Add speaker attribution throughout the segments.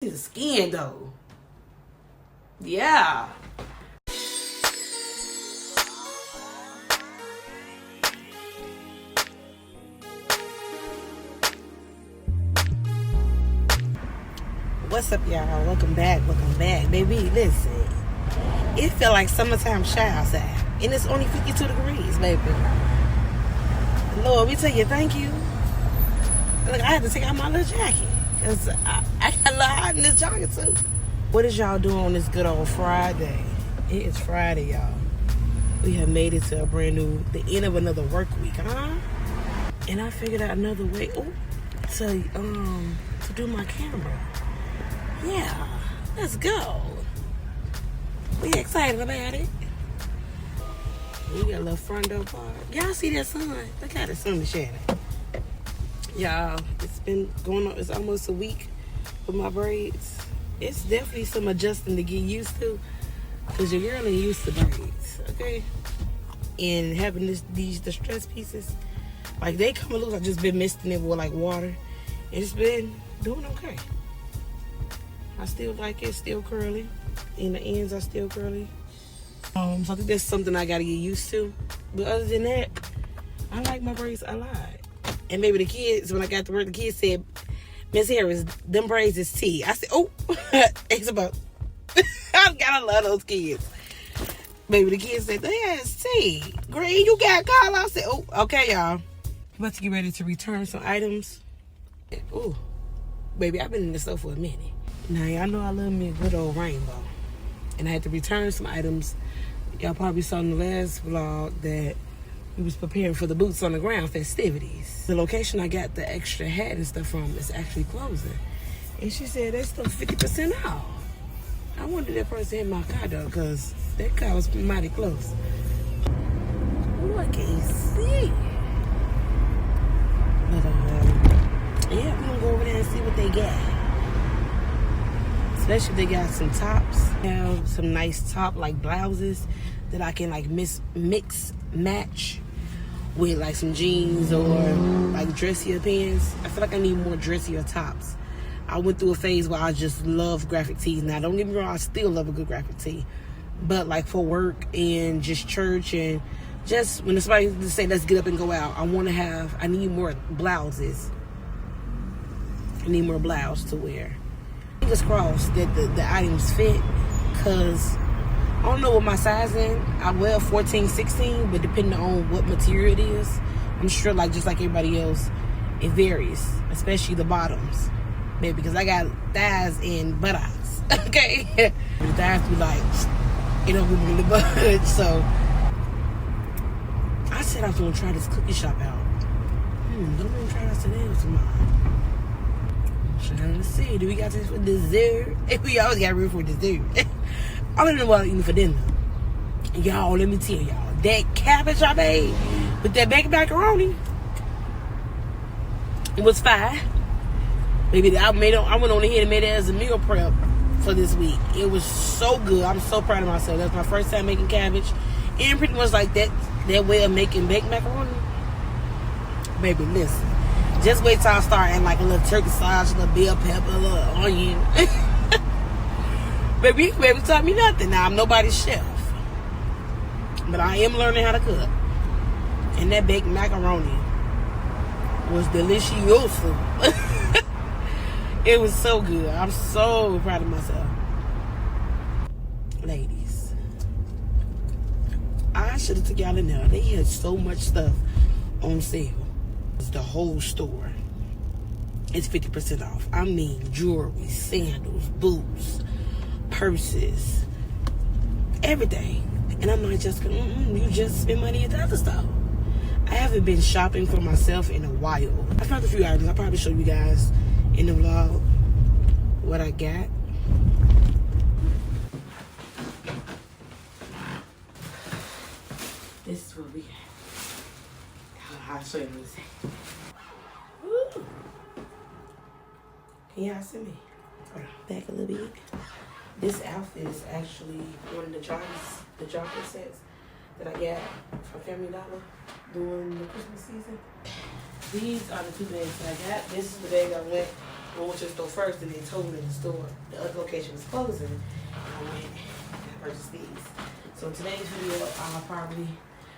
Speaker 1: see the skin though. Yeah. What's up, y'all? Welcome back. Baby, listen. It feel like summertime shy outside. And it's only 52 degrees, baby. Lord, we tell you thank you. Look, I had to take out my little jacket. Because I got a little hot in this jacket, too. What is y'all doing on this good old Friday? It is Friday, y'all. We have made it to a brand new, the end of another work week, huh? And I figured out another way to do my camera. Yeah, let's go. We excited about it. We got a little front door part. Y'all see that sun? Look how the sun is shining. Y'all, it's been going on. It's almost a week with my braids. It's definitely some adjusting to get used to, because your girl ain't used to braids, okay? And having these distress pieces, like they come loose. I've just been misting it with like water. And it's been doing okay. I still like it, still curly. And the ends are still curly. So I think that's something I gotta get used to. But other than that, I like my braids a lot. And maybe the kids, when I got to work, the kids said, Miss Harris, them braids is tea. I said, oh, it's about, I love those kids. Maybe the kids said, yeah, it's tea. Green, you got color. I said, oh, okay, y'all. I'm about to get ready to return some items. Oh, baby, I've been in this store for a minute. Now, y'all know I love me a good old rainbow. And I had to return some items. Y'all probably saw in the last vlog that we was preparing for the Boots on the Ground festivities. The location I got the extra hat and stuff from is actually closing. And she said they still 50% off. I wonder that person in my car though, because that car was mighty close. Ooh, I can't see. But yeah, we're gonna go over there and see what they got. Especially if they got some tops. They have some nice top like blouses that I can like mix match with like some jeans or like dressier pants. I feel like I need more dressier tops. I went through a phase where I just love graphic tees. Now don't get me wrong, I still love a good graphic tee. But like for work and just church and just when somebody just say let's get up and go out, I need more blouses. I need more blouse to wear. Fingers crossed that the items fit, because I don't know what my size in. I wear 14, 16, but depending on what material it is, I'm sure like just like everybody else, it varies, especially the bottoms. Maybe because I got thighs and buttocks, okay? The thighs be like, it don't really budge, so I said I was gonna try this cookie shop out. Don't even try that today or tomorrow. Trying to see, do we got this for dessert? We always got room for dessert. I don't know what I'm eating for dinner. Y'all, let me tell y'all, that cabbage I made with that baked macaroni, it was fire. Maybe I went on ahead and made it as a meal prep for this week. It was so good. I'm so proud of myself. That's my first time making cabbage, and pretty much like that way of making baked macaroni. Baby, listen. Just wait till I start adding like a little turkey sausage, a little bell pepper, a little onion. Baby, taught me nothing. Now, I'm nobody's chef. But I am learning how to cook. And that baked macaroni was delicioso. It was so good. I'm so proud of myself. Ladies, I should have took y'all in there. They had so much stuff on sale. The whole store is 50% off. I mean jewelry, sandals, boots, purses, everything. And I'm not just you just spend money at the other stuff. I haven't been shopping for myself in a while. I found a few items. I'll probably show you guys in the vlog what I got. This is what we got. I'll show you in a second. Woo. Can y'all see me? Hold on, back a little bit. This outfit is actually one of the jogging sets that I got from Family Dollar during the Christmas season. These are the two bags that I got. This is the bag I went I went to the store first and they told me in the store the other location was closing. And I went and I purchased these. So in today's video, I'll probably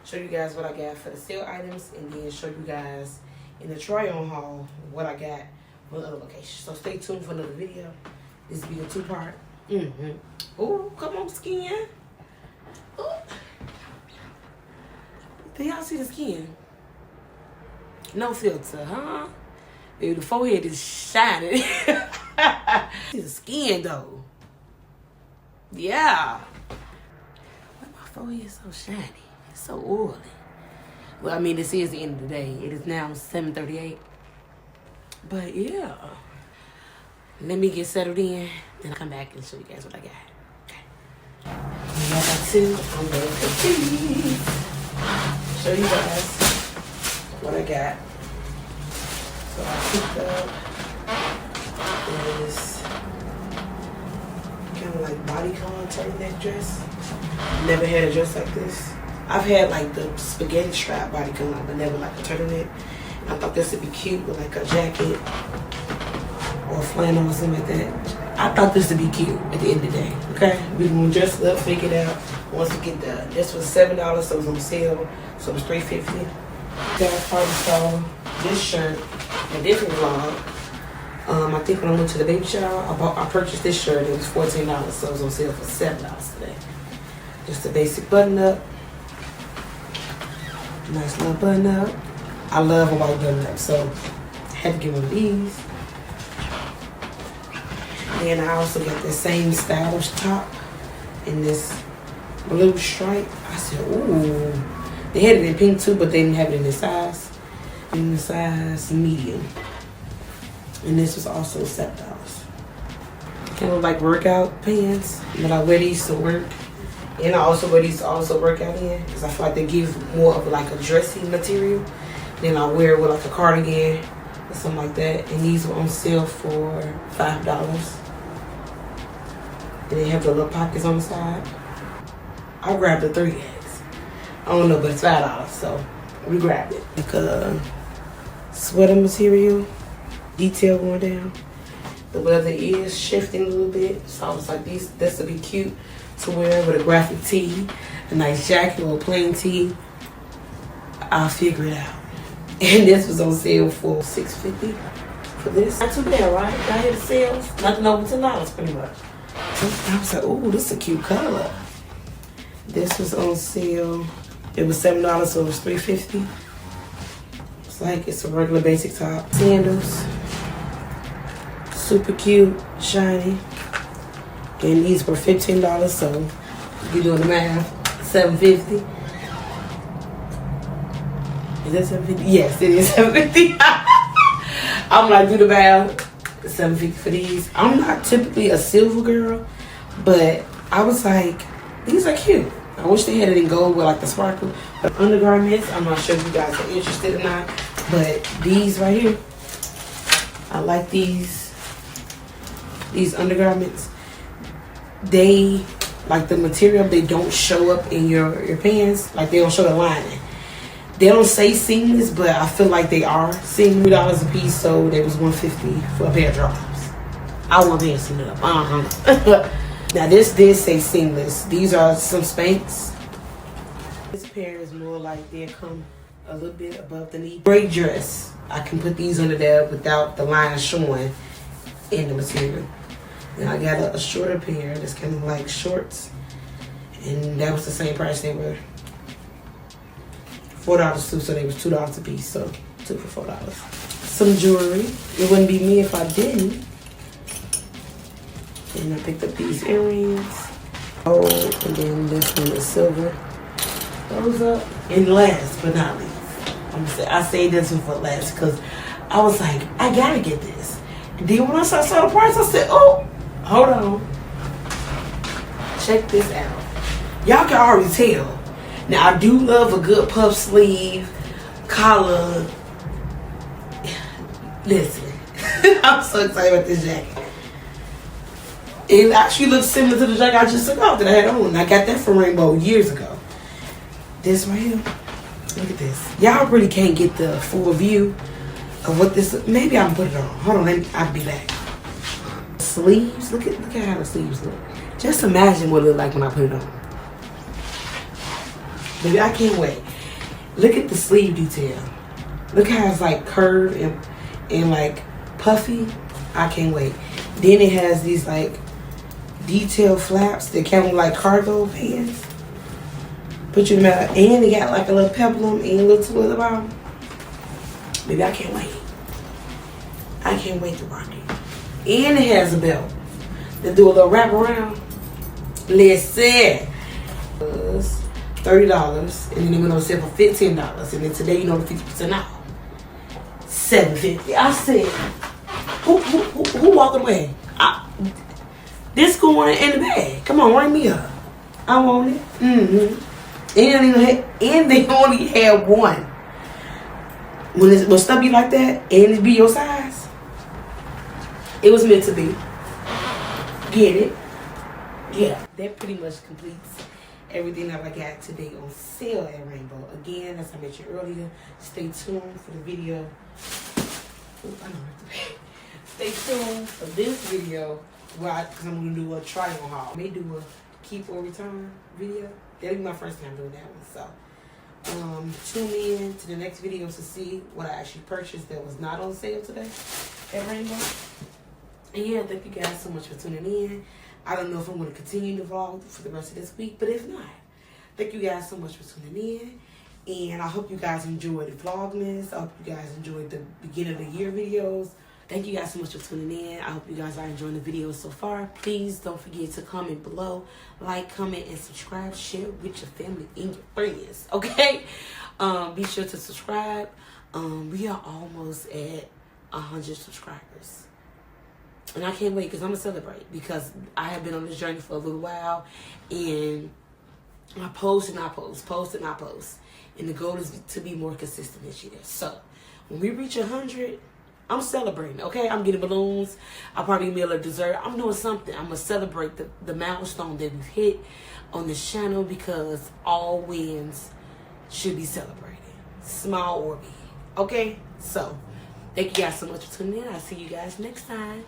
Speaker 1: show you guys what I got for the sale items and then show you guys in the try-on haul what I got for the other location. So stay tuned for another video. This will be a two-part. Oh, come on, skin. Ooh. Do y'all see the skin? No filter, huh? Baby, the forehead is shining. See the skin, though. Yeah. Why my forehead is so shiny? It's so oily. Well, I mean, this is the end of the day. It is now 7:38. But, yeah. Let me get settled in. Then I'll come back and show you guys what I got. Okay. I got two. I'm going to these. Show you guys what I got. So I picked up this kind of like bodycon turtleneck dress. Never had a dress like this. I've had like the spaghetti strap bodycon, but never like a turtleneck. And I thought this would be cute with like a jacket or flannel or something like that. I thought this would be cute at the end of the day. Okay, we're gonna dress it up, figure it out once we get done. This was $7, so it was on sale, so it was $3.50. Guys probably saw this shirt in a different vlog. I think when I went to the baby shower, I purchased this shirt. It was $14, so it was on sale for $7 today. Just a basic button up. Nice little button up. I love a white button up, so I had to get one of these. And I also got the same stylish top in this blue stripe. I said, ooh. They had it in pink too, but they didn't have it in this size. In the size medium. And this was also $7. Kind of like workout pants, but I wear these to work. And I also wear these to also work out in, because I feel like they give more of like a dressy material. Then I wear it with like a cardigan or something like that. And these were on sale for $5. And they have the little pockets on the side. I grabbed the 3X. I don't know, but it's $5, so we grabbed it. Like a sweater material, detail going down. The weather is shifting a little bit, so I was like, this would be cute to wear with a graphic tee, a nice jacket or a plain tee. I'll figure it out. And this was on sale for $6.50 for this. Not too bad, right? I hear the sales, nothing over $10 pretty much. I was like, ooh, this is a cute color. This was on sale. It was $7, so it was $3.50. It's like it's a regular basic top. Sandals. Super cute, shiny. And these were $15, so if you're doing the math, $7.50. Is that $7.50? Yes, it is $7.50. I'm like, do the math. $7.50 for these. I'm not typically a silver girl, but I was like, these are cute. I wish they had it in gold with like the sparkle. But undergarments, I'm not sure if you guys are interested or not, but these right here, I like these undergarments. They, like the material, they don't show up in your pants. Like they don't show the lining. They don't say seamless, but I feel like they are seamless. $3 a piece, so they was $1.50 for a pair of drawers. I want to seam it up. Now this did say seamless. These are some Spanx. This pair is more like they come a little bit above the knee. Great dress. I can put these under there without the line showing in the material. Then I got a shorter pair that's kind of like shorts, and that was the same price. They were $4 too, so they was $2 a piece. So 2 for $4. Some jewelry. It wouldn't be me if I didn't. And I picked up these earrings. Oh, and then this one is silver. Those up. And last but not least, I saved this one for last because I was like, I gotta get this. And then when I saw the price, I said, oh, hold on. Check this out. Y'all can already tell. Now, I do love a good puff sleeve, collar. Listen, I'm so excited about this jacket. It actually looks similar to the jacket I just took off that I had on. I got that from Rainbow years ago. This right here, look at this. Y'all really can't get the full view, of what this. Maybe I can put it on. Hold on, I'll be back. Sleeves. Look at how the sleeves look. Just imagine what it look like when I put it on. Baby, I can't wait. Look at the sleeve detail. Look how it's like curved and like puffy. I can't wait. Then it has these like detailed flaps that kind of like cargo pants. Put your mouth, and they got like a little peplum and a little twirl about. Baby, I can't wait. I can't wait to rock it. And it has a belt that do a little wrap around. Listen. $30, and then they went on sale for $15, and then today, you know, the 50% off. $7.50. I said, who walked away? This going in the bag. Come on, ring me up. I want it. And they only had one. When stuff be like that, and it be your size, it was meant to be. Get it? Yeah, that pretty much completes everything that I got today on sale at Rainbow. Again, as I mentioned earlier, stay tuned for the video. Stay tuned for this video, because I'm going to do a try on haul. I may do a keep or return video. That'll be my first time doing that one. So, tune in to the next video to see what I actually purchased that was not on sale today at Rainbow. And yeah, thank you guys so much for tuning in. I don't know if I'm going to continue the vlog for the rest of this week, but if not, thank you guys so much for tuning in. And I hope you guys enjoyed the vlogmas. I hope you guys enjoyed the beginning of the year videos. Thank you guys so much for tuning in. I hope you guys are enjoying the videos so far. Please don't forget to comment below, like, comment, and subscribe. Share with your family and your friends, okay? Be sure to subscribe. We are almost at 100 subscribers. And I can't wait because I'm going to celebrate, because I have been on this journey for a little while, and I post and I post and I post. And the goal is to be more consistent this year. So when we reach 100, I'm celebrating, okay? I'm getting balloons. I'll probably meal a dessert. I'm doing something. I'm going to celebrate the milestone that we've hit on this channel, because all wins should be celebrated, small or big, okay? So thank you guys so much for tuning in. I'll see you guys next time.